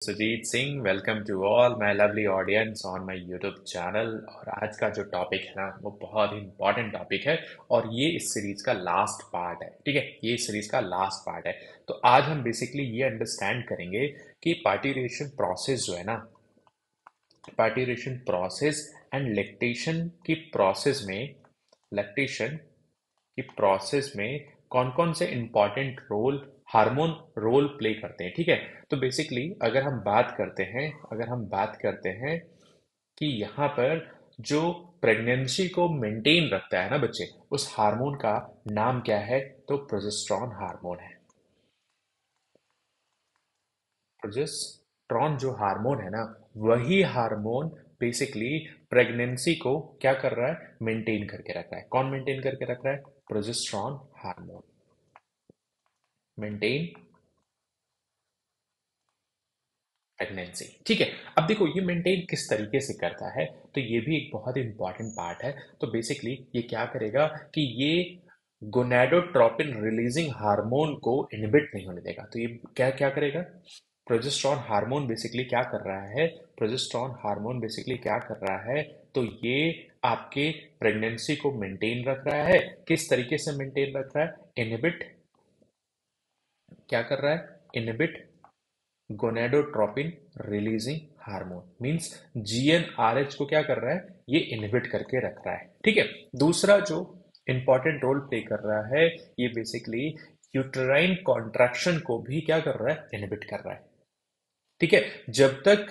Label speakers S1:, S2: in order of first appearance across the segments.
S1: Sujit Singh welcome to all my lovely audience on my YouTube channel. और आज का जो टॉपिक है ना वो बहुत ही इंपॉर्टेंट टॉपिक है। और ये इस सीरीज का लास्ट पार्ट है। ठीक है, ये इस सीरीज का लास्ट पार्ट है। तो आज हम बेसिकली ये अंडरस्टैंड करेंगे कि पार्ट्यूरेशन प्रोसेस जो है ना, पार्ट्यूरेशन प्रोसेस एंड लैक्टेशन की प्रोसेस में, लैक्टेशन कि प्रोसेस में कौन कौन से important role hormone role play करते हैं। ठीक है, तो बेसिकली अगर हम बात करते हैं कि यहाँ पर जो प्रेगनेंसी को मेंटेन रखता है ना बच्चे, उस हार्मोन का नाम क्या है? तो प्रोजेस्टेरॉन हार्मोन है। प्रोजेस्टेरॉन जो हार्मोन है ना, वही हार्मोन बेसिकली प्रेगनेंसी को क्या कर रहा है? मेंटेन करके रख रहा है। कौन मेंटेन करके रख रहा है? Progesterone hormone maintain pregnancy. ठीक है, अब देखो ये मेंटेन किस तरीके से करता है, तो ये भी एक बहुत ही इंपॉर्टेंट पार्ट है। तो बेसिकली ये क्या करेगा कि ये गोनाडोट्रोपिन रिलीजिंग हार्मोन को इनहिबिट नहीं होने देगा। तो ये क्या क्या करेगा? प्रोजेस्टेरॉन हार्मोन बेसिकली क्या कर रहा है? प्रोजेस्टेरॉन हार्मोन बेसिकली क्या कर रहा है? तो ये आपके प्रेगनेंसी को मेंटेन रख रहा है। किस तरीके से मेंटेन रख रहा है? इनहिबिट, क्या कर रहा है? Inhibit gonadotropin releasing hormone means GnRH को क्या कर रहा है? ये इनहिबिट करके रख रहा है। ठीक है, दूसरा जो इंपॉर्टेंट रोल प्ले कर रहा है, ये बेसिकली यूटेराइन कॉन्ट्रैक्शन को भी क्या कर रहा है? इनहिबिट कर रहा है। ठीक है, जब तक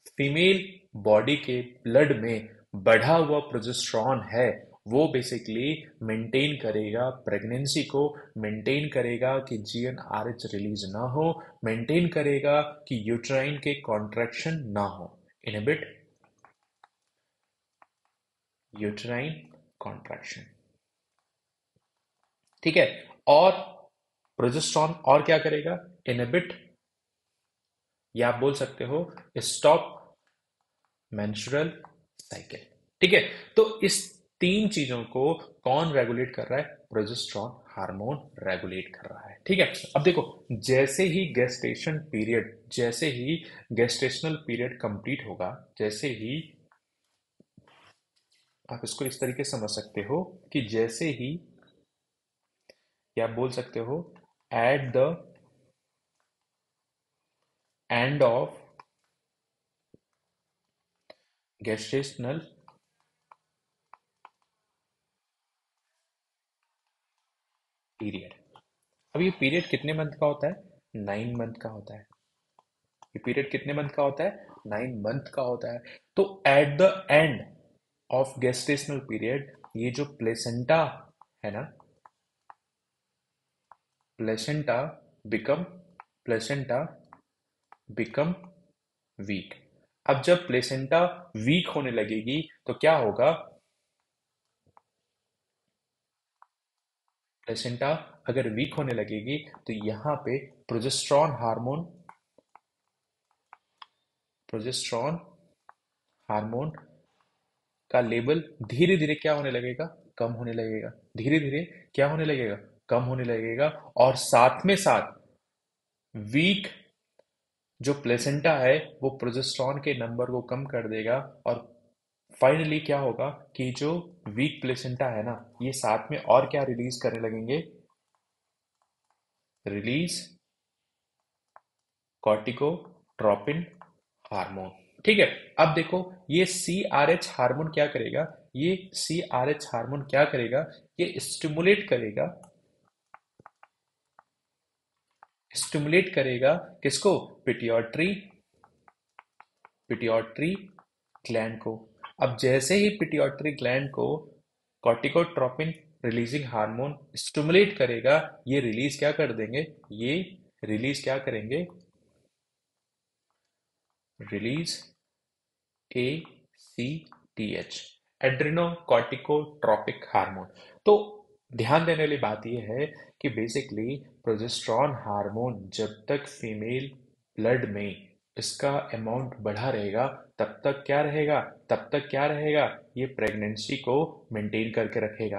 S1: फीमेल बॉडी के ब्लड में बढ़ा हुआ प्रोजेस्टेरॉन है, वो बेसिकली मेंटेन करेगा प्रेगनेंसी को, मेंटेन करेगा कि जीएनआरएच रिलीज ना हो, मेंटेन करेगा कि यूट्राइन के कॉन्ट्रैक्शन ना हो। Inhibit uterine contraction. ठीक है, और प्रोजेस्टेरॉन और क्या करेगा? इनहिबिट, या आप बोल सकते हो स्टॉप मेंस्ट्रुअल साइकिल। ठीक है, तो इस तीन चीजों को कौन रेगुलेट कर रहा है? प्रोजेस्टेरॉन हार्मोन रेगुलेट कर रहा है। ठीक है, अब देखो, जैसे ही गेस्टेशनल पीरियड कंप्लीट होगा, जैसे ही आप इसको इस तरीके से समझ सकते हो कि जैसे ही, या आप बोल सकते हो at the end of gestational period. अब ये पीरियड कितने मंथ का होता है? 9 मंथ का होता है। ये पीरियड कितने मंथ का होता है? 9 मंथ का होता है। तो at the end of gestational period, ये जो प्लेसेंटा है ना, placenta become placenta become weak. अब जब प्लेसेंटा वीक होने लगेगी तो क्या होगा? प्लेसेंटा अगर वीक होने लगेगी तो यहाँ पे प्रोजेस्टेरॉन हार्मोन प्रोजेस्टेरॉन हार्मोन का लेवल धीरे धीरे क्या होने लगेगा? कम होने लगेगा। धीरे धीरे क्या होने लगेगा? कम होने लगेगा। और साथ में साथ वीक जो प्लेसेंटा है वो प्रोजेस्टेरॉन के नंबर को कम कर देगा। और फाइनली क्या होगा कि जो वीक प्लेसेंटा है ना, ये साथ में और क्या रिलीज करने लगेंगे? Release corticotropin hormone. ठीक है, अब देखो ये सी आर एच हार्मोन क्या करेगा? ये सी आर एच हार्मोन क्या करेगा? ये स्टिमुलेट करेगा किसको? पिट्यूटरी पिट्यूटरी ग्लैंड को। अब जैसे ही पिट्यूटरी ग्लैंड को कॉर्टिकोट्रोपिन रिलीजिंग हार्मोन स्टिमुलेट करेगा, ये रिलीज क्या कर देंगे? ये रिलीज क्या करेंगे? Release A C T H, adrenocorticotropic hormone. तो ध्यान देने वाली बात यह है कि बेसिकली प्रोजेस्टेरॉन हार्मोन जब तक फीमेल ब्लड में इसका अमाउंट बढ़ा रहेगा, तब तक क्या रहेगा? ये प्रेगनेंसी को मेंटेन करके रखेगा।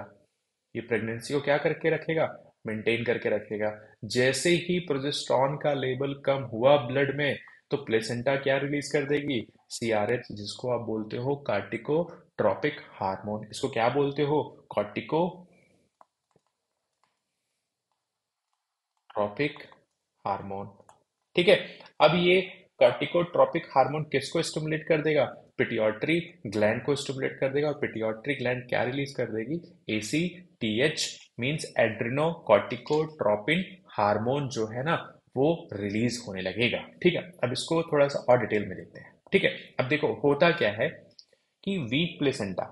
S1: ये प्रेगनेंसी को क्या करके रखेगा? मेंटेन करके रखेगा। जैसे ही प्रोजेस्टेरॉन का लेवल कम हुआ ब्लड में, तो प्लेसेंटा क्या रिलीज कर देगी? सीआरएच, जिसको आप बोलते हो कार्टिकोट्रोपिक हार्मोन। इसको क्या बोलते हो? कार्टिकोट्रोपिक हार्मोन। ठीक है। अब ये कार्टिकोट्रोपिक हार्मोन किसको स्टिमुलेट कर देगा? पिट्यूटरी ग्लैंड को स्टिमुलेट कर देगा। और पिट्यूटरी ग्लैंड क्या रिलीज कर देगी? एसीटीएच, मींस एड्रिनो कॉर्टिकोट्रोपिन हार्मोन जो है ना, वो रिलीज होने लगेगा। ठीक है, अब इसको थोड़ा सा और डिटेल में देखते हैं। ठीक है, अब देखो होता क्या है कि वीक प्लेसेंटा,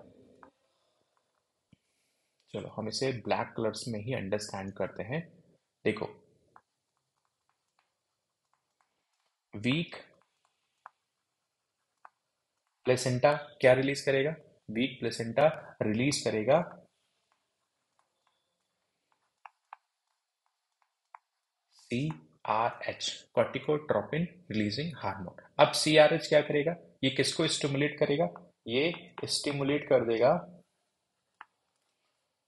S1: चलो हम इसे ब्लैक कलर्स में ही अंडरस्टैंड करते हैं। देखो, वीक प्लेसेंटा क्या रिलीज करेगा? वीक प्लेसेंटा रिलीज करेगा C R H, corticotropin releasing hormone. अब सी आर एच क्या करेगा? ये किसको स्टिमुलेट करेगा? ये स्टिमुलेट कर देगा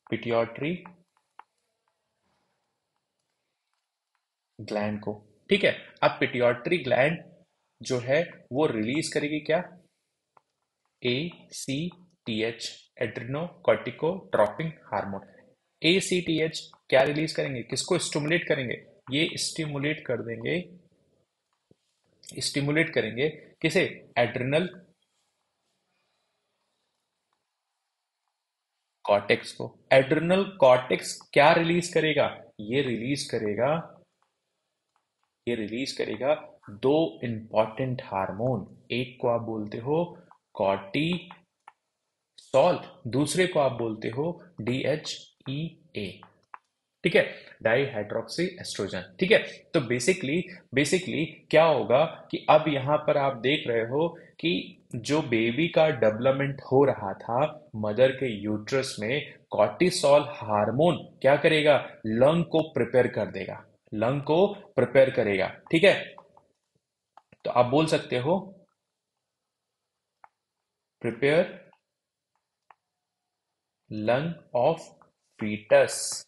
S1: पिट्यूटरी ग्लैंड को। ठीक है, अब पिट्यूटरी ग्लैंड जो है वो रिलीज करेगी क्या? A C T H, adrenocorticotropin hormone. A C T H क्या रिलीज करेंगे? किसको स्टिमुलेट करेंगे? ये स्टिमुलेट करेंगे किसे? एड्रिनल कॉर्टेक्स को। एड्रिनल कॉर्टेक्स क्या रिलीज करेगा? ये रिलीज करेगा ये रिलीज करेगा दो इंपॉर्टेंट हार्मोन। एक को आप बोलते हो कॉर्टिसोल, दूसरे को आप बोलते हो डीएचईए। ठीक है, डाई हाइड्रोक्सी एस्ट्रोजन। ठीक है, तो बेसिकली क्या होगा कि अब यहां पर आप देख रहे हो कि जो बेबी का डेवलपमेंट हो रहा था मदर के यूट्रस में, कॉर्टिसोल हार्मोन क्या करेगा? लंग को प्रिपेयर कर देगा, लंग को प्रिपेयर करेगा। ठीक है, तो आप बोल सकते हो प्रिपेयर लंग ऑफ फीटस।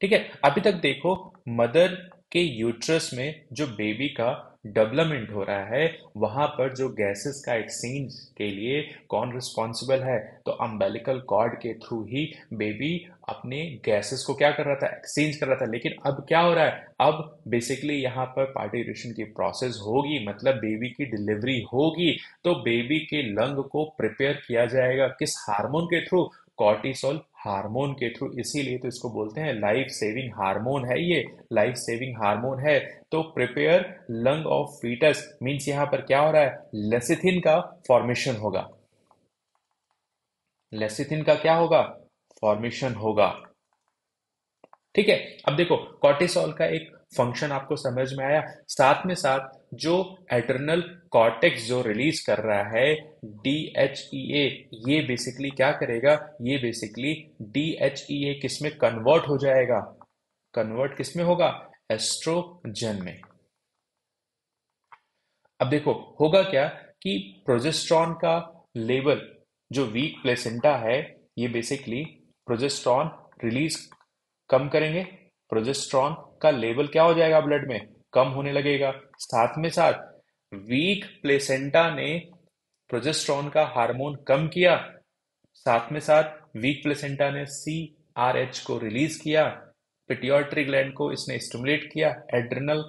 S1: ठीक है, अभी तक देखो मदर के यूट्रस में जो बेबी का डेवलपमेंट हो रहा है वहां पर जो गैसेस का एक्सचेंज के लिए कौन रिस्पॉन्सिबल है? तो अम्बेलिकल कॉर्ड के थ्रू ही बेबी अपने गैसेस को क्या कर रहा था? एक्सचेंज कर रहा था। लेकिन अब क्या हो रहा है? अब बेसिकली यहाँ पर पार्टिशन की प्रोसेस होगी, मतलब बेबी की डिलीवरी होगी, तो बेबी के लंग को प्रिपेयर किया जाएगा किस हार्मोन के थ्रू? कॉर्टिसोल हार्मोन के थ्रू। इसीलिए तो इसको बोलते हैं लाइफ सेविंग हार्मोन है, ये लाइफ सेविंग हार्मोन है। तो prepare lung of foetus means यहां पर क्या हो रहा है? लेसिथिन का फॉर्मेशन होगा। लेसिथिन का क्या होगा? फॉर्मेशन होगा। ठीक है, अब देखो कॉर्टिसोल का एक फंक्शन आपको समझ में आया। साथ में साथ जो एड्रिनल कॉर्टेक्स जो रिलीज कर रहा है डीएचईए, ये बेसिकली क्या करेगा? ये बेसिकली डीएचईए किस में कन्वर्ट हो जाएगा? कन्वर्ट किस में होगा? एस्ट्रोजन में। अब देखो होगा क्या कि प्रोजेस्टेरॉन का लेवल, जो वीक प्लेसेंटा है, ये बेसिकली प्रोजेस्टेरॉन रिलीज कम करेंगे। प्रोजेस्टेरॉन का लेवल क्या हो जाएगा? ब्लड में कम होने लगेगा। साथ में साथ वीक प्लेसेंटा ने प्रोजेस्टेरॉन का हार्मोन कम किया, साथ में साथ वीक प्लेसेंटा ने सी आर एच को रिलीज किया, पिट्यूटरी ग्लैंड को इसने स्टिमुलेट किया, एड्रिनल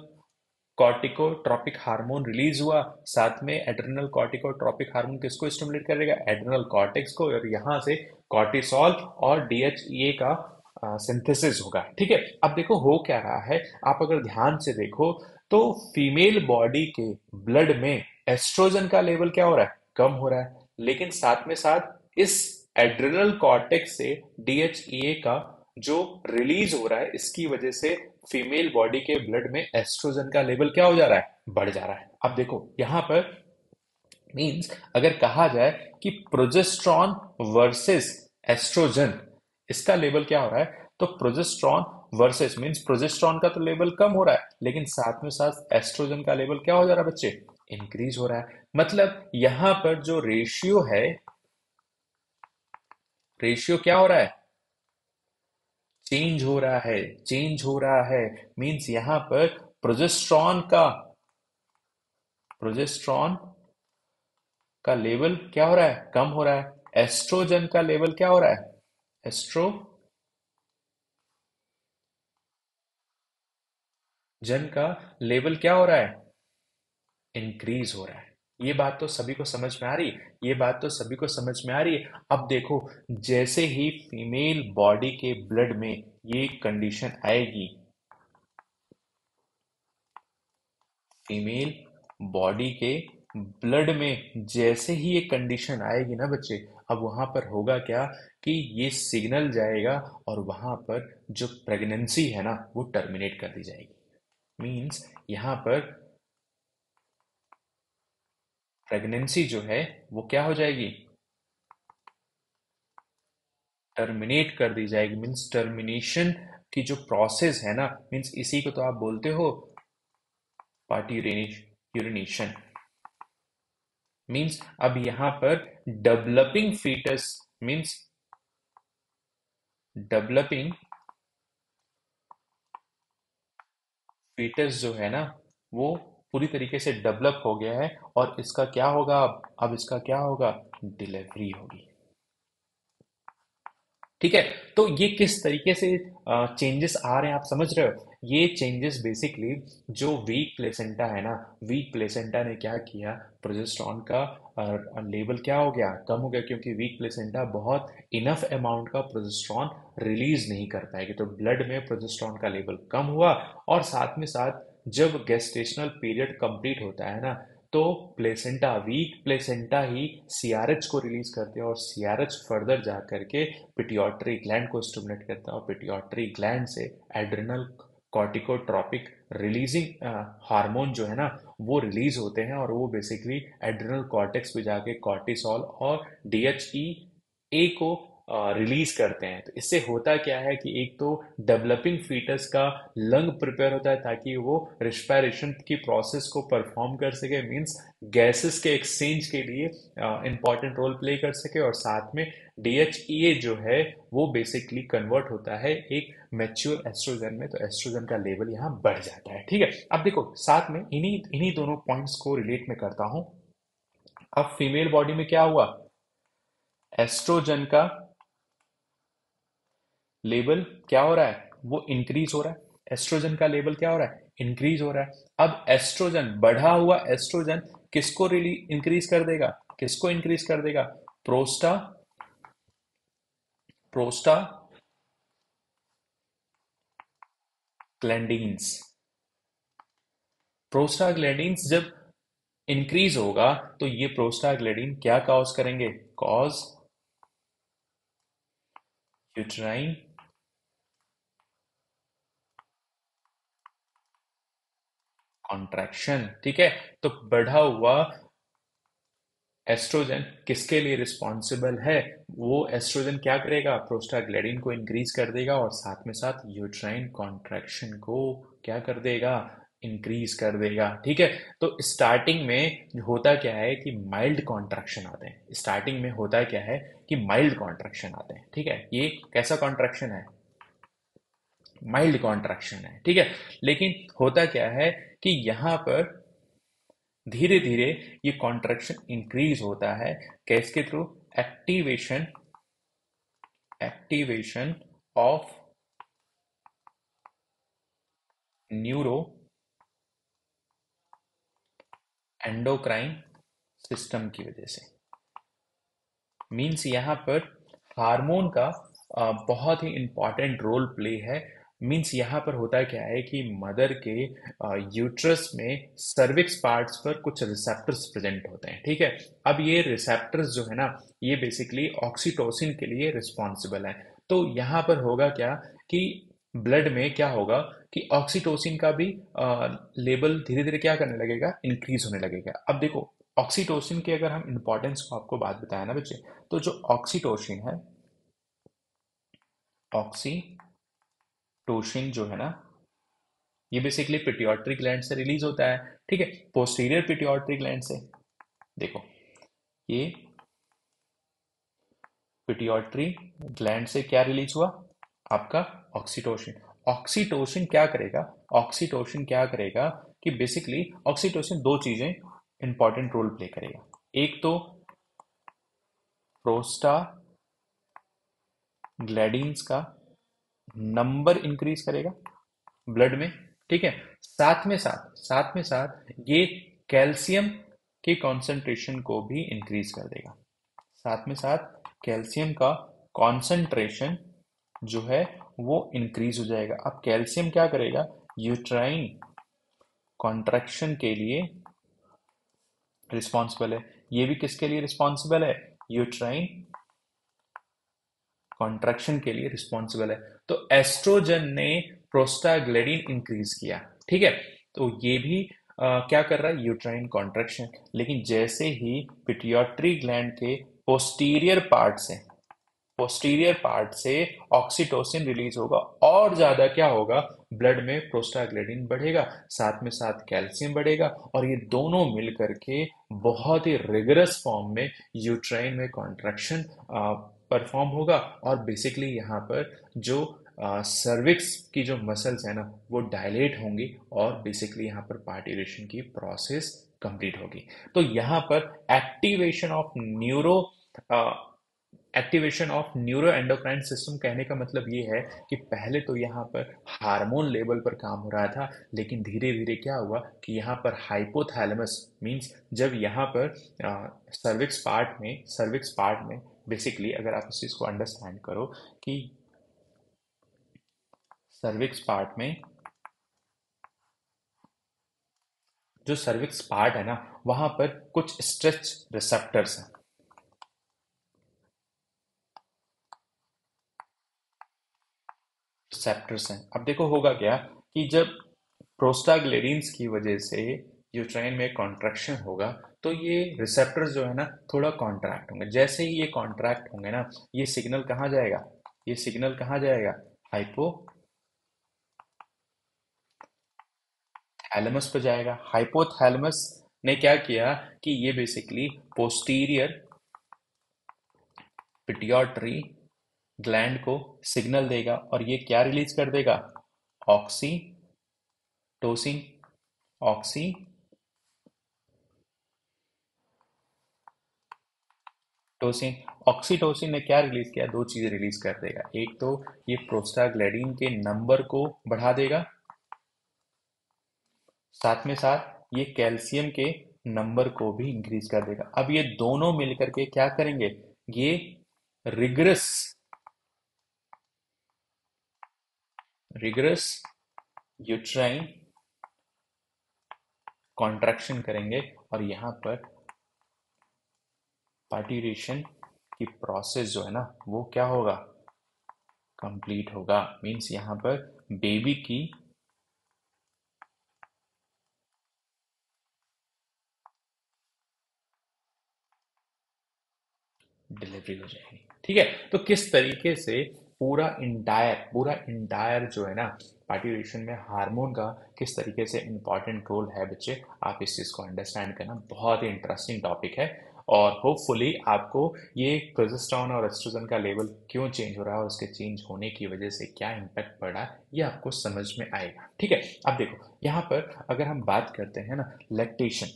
S1: कॉर्टिकोट्रोपिक हार्मोन रिलीज हुआ। साथ में एड्रिनल कॉर्टिकोट्रोपिक हार्मोन किसको स्टिमुलेट करेगा? एड्रिनल कॉर्टेक्स को। और यहां से कॉर्टिसोल और डीएचईए का सिंथेसिस होगा। ठीक है, अब देखो हो क्या रहा है, आप अगर ध्यान से देखो तो फीमेल बॉडी के ब्लड में एस्ट्रोजन का लेवल क्या हो रहा है? कम हो रहा है। लेकिन साथ में साथ इस एड्रिनल कॉर्टेक्स से डीएचईए का जो रिलीज हो रहा है, इसकी वजह से फीमेल बॉडी के ब्लड में एस्ट्रोजन का लेवल क्या हो जा रहा है? बढ़ जा रहा है। अब देखो यहां पर मींस अगर कहा जाए कि प्रोजेस्ट्रॉन वर्सेस एस्ट्रोजन, इसका लेवल क्या हो रहा है? तो प्रोजेस्ट्रॉन वर्सेस मींस प्रोजेस्ट्रॉन का तो लेवल कम हो रहा है, लेकिन साथ में साथ एस्ट्रोजन का लेवल क्या हो जा रहा है बच्चे? इंक्रीज हो रहा है। मतलब यहां पर जो रेशियो है, रेशियो क्या हो रहा है? चेंज हो रहा है, चेंज हो रहा है। मींस यहां पर प्रोजेस्ट्रॉन का प्रोजेस्टेरॉन का लेवल क्या हो रहा है, कम हो रहा है। एस्ट्रोजन का लेवल क्या हो रहा है, एस्ट्रोजन का लेवल क्या हो रहा है, इंक्रीज हो रहा है। ये बात तो सभी को समझ में आ रही है, ये बात तो सभी को समझ में आ रही है। अब देखो, जैसे ही फीमेल बॉडी के ब्लड में ये कंडीशन आएगी, फीमेल बॉडी के ब्लड में जैसे ही ये कंडीशन आएगी ना बच्चे, अब वहां पर होगा क्या कि ये सिग्नल जाएगा और वहां पर जो प्रेगनेंसी है ना वो टर्मिनेट कर दी जाएगी। मींस यहाँ पर प्रेगनेंसी जो है वो क्या हो जाएगी, टर्मिनेट कर दी जाएगी। मीन्स टर्मिनेशन की जो प्रोसेस है ना, मीन्स इसी को तो आप बोलते हो पार्टी यूरिनेशन। मीन्स अब यहां पर developing foetus, means developing foetus जो है ना वो पूरी तरीके से डेवलप हो गया है, और इसका क्या होगा, अब इसका क्या होगा, डिलीवरी होगी। ठीक है, तो ये किस तरीके से चेंजेस आ रहे हैं आप समझ रहे हो। ये चेंजेस बेसिकली जो वीक प्लेसेंटा है ना, वीक प्लेसेंटा ने क्या किया, प्रोजेस्टेरॉन का लेवल क्या हो गया, कम हो गया, क्योंकि वीक प्लेसेंटा बहुत इनफ अमाउंट का प्रोजेस्टेरॉन रिलीज नहीं कर पाएगी, तो ब्लड में प्रोजेस्टेरॉन का लेवल कम हुआ। और साथ में साथ जब गेस्टेशनल पीरियड कंप्लीट होता है ना, तो प्लेसेंटा, वीक प्लेसेंटा ही सीआरएच को रिलीज करते हैं, और सीआरएच फर्दर जा करके पिट्यूटरी ग्लैंड को स्टिमुलेट करता है, और पिट्यूटरी ग्लैंड से एड्रिनल कॉर्टिकोट्रॉपिक रिलीजिंग हार्मोन जो है ना वो रिलीज होते हैं, और वो बेसिकली एड्रिनल कॉर्टेक्स पे जाके कॉर्टिसोल और डीएचई ए को रिलीज करते हैं। तो इससे होता क्या है कि एक तो डेवलपिंग फीटस का लंग प्रिपेयर होता है ताकि वो रिस्पायरेशन की प्रोसेस को परफॉर्म कर सके, मींस गैसेस के एक्सचेंज के लिए इंपॉर्टेंट रोल प्ले कर सके, और साथ में डीएचईए जो है वो बेसिकली कन्वर्ट होता है एक मैच्योर एस्ट्रोजन में, तो एस्ट्रोजन का लेवल यहाँ बढ़ जाता है। ठीक है, अब देखो साथ में इन्हीं इन्हीं दोनों पॉइंट्स को रिलेट में करता हूं। अब फीमेल बॉडी में क्या हुआ, एस्ट्रोजन का लेवल क्या हो रहा है, वो इंक्रीज हो रहा है। एस्ट्रोजन का लेवल क्या हो रहा है, इंक्रीज हो रहा है। अब एस्ट्रोजन, बढ़ा हुआ एस्ट्रोजन किसको रिली इंक्रीज कर देगा, किसको इंक्रीज कर देगा, प्रोस्टा प्रोस्टा ग्लैंडीन्स। प्रोस्टाग्लैंडीन्स जब इंक्रीज होगा तो ये प्रोस्टाग्लैंडीन क्या कॉज करेंगे, कॉज यूट्राइन कॉन्ट्रैक्शन। ठीक है, तो बढ़ा हुआ एस्ट्रोजन किसके लिए रिस्पॉन्सिबल है, वो एस्ट्रोजन क्या करेगा, प्रोस्टाग्लैंडिन को इंक्रीज कर देगा, और साथ में साथ यूट्राइन कॉन्ट्रैक्शन को क्या कर देगा, इंक्रीज कर देगा। ठीक है, तो स्टार्टिंग में होता क्या है कि माइल्ड कॉन्ट्रैक्शन आते हैं, स्टार्टिंग में होता क्या है कि माइल्ड कॉन्ट्रैक्शन आते हैं। ठीक है, ये कैसा कॉन्ट्रैक्शन है, माइल्ड कॉन्ट्रैक्शन है। ठीक है, लेकिन होता क्या है कि यहाँ पर धीरे धीरे ये कॉन्ट्रैक्शन इंक्रीज होता है, किसके through, activation activation of neuro endocrine system की वजह से। मीन्स यहाँ पर हार्मोन का बहुत ही इंपॉर्टेंट रोल प्ले है। मीन्स यहाँ पर होता क्या है कि मदर के यूट्रस में सर्विक्स पार्ट्स पर कुछ रिसेप्टर्स प्रेजेंट होते हैं। ठीक है, अब ये रिसेप्टर्स जो है ना ये बेसिकली ऑक्सीटोसिन के लिए रिस्पॉन्सिबल है। तो यहाँ पर होगा क्या कि ब्लड में क्या होगा कि ऑक्सीटोसिन का भी लेवल धीरे धीरे क्या करने लगेगा, इंक्रीज होने लगेगा। अब देखो, ऑक्सीटोसिन की अगर हम इंपॉर्टेंस को आपको बात बताया ना बच्चे, तो जो ऑक्सीटोसिन है, ऑक्सीटोसिन जो है ना ये बेसिकली पिट्यूटरी ग्लैंड से रिलीज होता है। ठीक है, पोस्टीरियर पिट्यूटरी ग्लैंड से। देखो, ये पिट्यूटरी ग्लैंड से क्या रिलीज हुआ, आपका ऑक्सीटोसिन। ऑक्सीटोसिन क्या करेगा, ऑक्सीटोसिन क्या करेगा कि बेसिकली ऑक्सीटोसिन दो चीजें इंपॉर्टेंट रोल प्ले करेगा। एक तो प्रोस्टाग्लैंडिन्स का नंबर इंक्रीज करेगा ब्लड में, ठीक है। साथ में साथ ये कैल्शियम के कॉन्सेंट्रेशन को भी इंक्रीज कर देगा। साथ में साथ कैल्शियम का कॉन्सेंट्रेशन जो है वो इंक्रीज हो जाएगा। अब कैल्शियम क्या करेगा, यूट्राइन कॉन्ट्रैक्शन के लिए रिस्पॉन्सिबल है। ये भी किसके लिए रिस्पॉन्सिबल है, यूट्राइन कॉन्ट्रैक्शन के लिए रिस्पॉन्सिबल है। तो एस्ट्रोजन ने प्रोस्टाग्लैंडिन इंक्रीज किया, ठीक है। तो ये भी क्या कर रहा है, यूट्राइन कॉन्ट्रैक्शन। लेकिन जैसे ही पिट्यूटरी ग्लैंड के पोस्टीरियर पार्ट से ऑक्सीटोसिन रिलीज होगा और ज्यादा क्या होगा, ब्लड में प्रोस्टाग्लैंडिन बढ़ेगा, साथ में साथ कैल्शियम बढ़ेगा, और ये दोनों मिल करके बहुत ही रिगरस फॉर्म में यूट्राइन में कॉन्ट्रैक्शन परफॉर्म होगा। और बेसिकली यहाँ पर जो सर्विक्स की जो मसल्स है ना वो डायलेट होंगी, और बेसिकली यहाँ पर पार्टिलेशन की प्रोसेस कंप्लीट होगी। तो यहाँ पर activation of neuro endocrine system कहने का मतलब ये है कि पहले तो यहाँ पर हार्मोन लेवल पर काम हो रहा था, लेकिन धीरे धीरे क्या हुआ कि यहाँ पर हाइपोथैलेमस मींस जब यहाँ पर सर्विक्स पार्ट में बेसिकली अगर आप इस चीज़ को अंडरस्टैंड करो कि सर्विक्स पार्ट में जो सर्विक्स पार्ट है ना वहाँ पर कुछ स्ट्रेच रिसेप्टर्स हैं। रिसेप्टर्स हैं, अब देखो होगा क्या कि जब प्रोस्टाग्लैंडिन्स की वजह से यूट्राइन में कॉन्ट्रैक्शन होगा तो ये रिसेप्टर्स जो है ना थोड़ा कॉन्ट्रैक्ट होंगे। जैसे ही ये कॉन्ट्रैक्ट होंगे ना ये सिग्नल कहाँ जाएगा, ये सिग्नल कहाँ जाएगा, हाइपोथैलेमस पे जाएगा। हाइपोथैलेमस ने क्या किया कि ये बेसिकली पोस्टीरियर पिट्यूटरी ग्लैंड को सिग्नल देगा और ये क्या रिलीज कर देगा, ऑक्सीटोसिन। ऑक्सीटोसिन ऑक्सीटोसिन ने क्या रिलीज किया, दो चीजें रिलीज कर देगा। एक तो ये प्रोस्टाग्लैंडिन के नंबर को बढ़ा देगा, साथ में साथ ये कैल्शियम के नंबर को भी इंक्रीज कर देगा। अब ये दोनों मिलकर के क्या करेंगे, ये रिग्रस रिग्रस यूट्राइन कॉन्ट्रैक्शन करेंगे, और यहाँ पर पार्टिरेशन की प्रोसेस जो है ना वो क्या होगा, कंप्लीट होगा। मीन्स यहाँ पर बेबी की डिलीवरी हो जाएगी, ठीक है। तो किस तरीके से पूरा इंटायर जो है ना पार्टिशन में हार्मोन का किस तरीके से इंपॉर्टेंट रोल है बच्चे, आप इस चीज़ को अंडरस्टैंड करना, बहुत ही इंटरेस्टिंग टॉपिक है। और होपफुली आपको ये प्रोजेस्टेरोन और एस्ट्रोजन का लेवल क्यों चेंज हो रहा है और उसके चेंज होने की वजह से क्या इम्पैक्ट पड़ रहा है ये आपको समझ में आएगा, ठीक है। अब देखो यहाँ पर अगर हम बात करते हैं ना लैक्टेशन,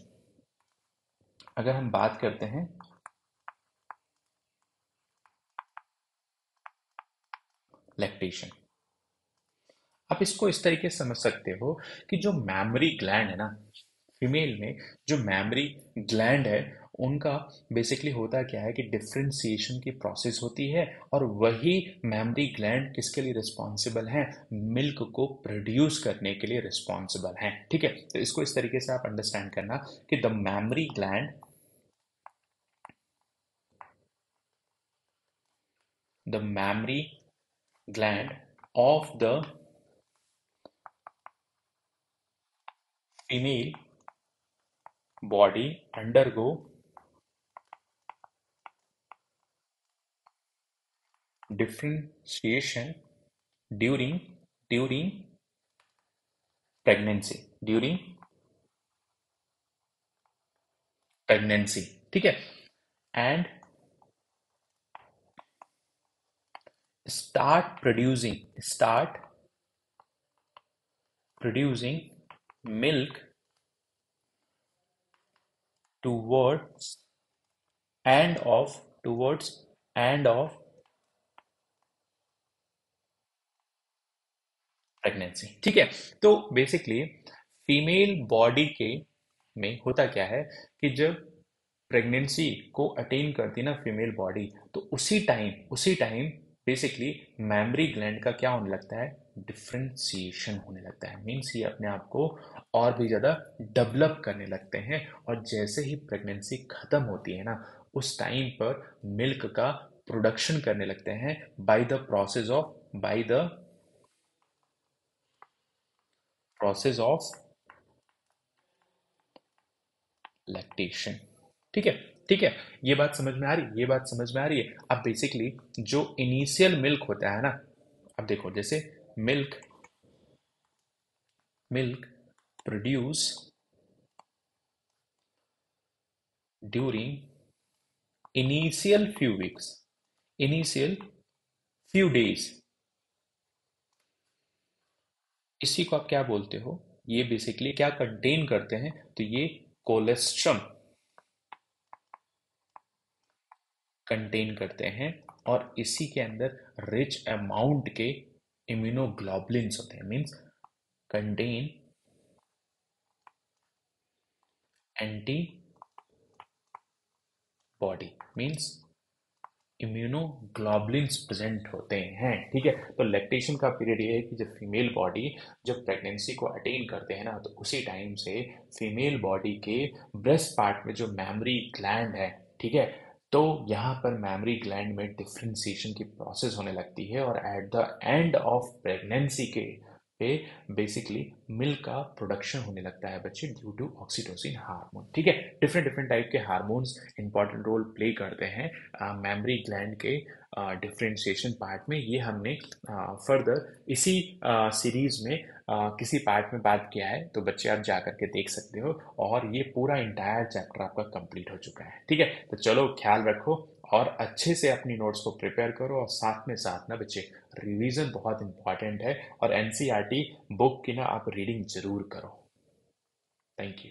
S1: अगर हम बात करते हैं लैक्टेशन, आप इसको इस तरीके से समझ सकते हो कि जो मैमरी ग्लैंड है ना फीमेल में, जो मैमरी ग्लैंड है उनका बेसिकली होता क्या है कि डिफरेंशिएशन की प्रोसेस होती है, और वही मैमरी ग्लैंड किसके लिए रिस्पॉन्सिबल हैं, मिल्क को प्रोड्यूस करने के लिए रिस्पॉन्सिबल हैं, ठीक है। तो इसको इस तरीके से आप अंडरस्टैंड करना कि the mammary gland of the female body undergo differentiation during during pregnancy, ठीक है। And start producing milk towards end of pregnancy. ठीक है। तो बेसिकली फीमेल बॉडी के में होता क्या है कि जब प्रेगनेंसी को अटेन करती है ना फीमेल बॉडी, तो उसी टाइम बेसिकली मैमरी ग्लैंड का क्या होने लगता है, डिफ्रेंसिएशन होने लगता है। मीन्स ये अपने आप को और भी ज़्यादा डेवलप करने लगते हैं। और जैसे ही प्रेगनेंसी खत्म होती है ना, उस टाइम पर मिल्क का प्रोडक्शन करने लगते हैं by the process of lactation. ठीक है। ठीक है। ये बात समझ में आ रही है। अब बेसिकली जो इनिशियल मिल्क होता है ना, अब देखो जैसे milk milk produce during initial few weeks, initial few days, इसी को आप क्या बोलते हो, ये बेसिकली क्या कंटेन करते हैं, तो ये कोलेस्ट्रम कंटेन करते हैं। और इसी के अंदर रिच अमाउंट के इम्यूनोग्लोबुलिन्स होते हैं। Means contain anti body, means immunoglobulins present होते हैं। ठीक है। तो लैक्टेशन का पीरियड ये है कि जब फीमेल बॉडी जब प्रेगनेंसी को अटेन करते हैं ना, तो उसी टाइम से फीमेल बॉडी के ब्रेस्ट पार्ट में जो मैमरी ग्लैंड है, ठीक है, तो यहाँ पर मैमरी ग्लैंड में डिफ्रेंसिएशन की प्रोसेस होने लगती है। और at the end of pregnancy के पे बेसिकली मिल्क का प्रोडक्शन होने लगता है बच्चे, ड्यू टू ऑक्सीटोसिन हार्मोन। ठीक है। डिफरेंट डिफरेंट टाइप के हार्मोन्स इंपॉर्टेंट रोल प्ले करते हैं मेमरी ग्लैंड के डिफरेंशिएशन पार्ट में। ये हमने फर्दर इसी सीरीज में किसी पार्ट में बात किया है, तो बच्चे आप जा करके देख सकते हो। और ये पूरा इंटायर चैप्टर आपका कंप्लीट हो चुका है। ठीक है। तो चलो ख्याल रखो और अच्छे से अपनी नोट्स को प्रिपेयर करो। और साथ में साथ ना बच्चे, रिवीजन बहुत इंपॉर्टेंट है। और एनसीईआरटी बुक की ना आप रीडिंग जरूर करो। Thank you.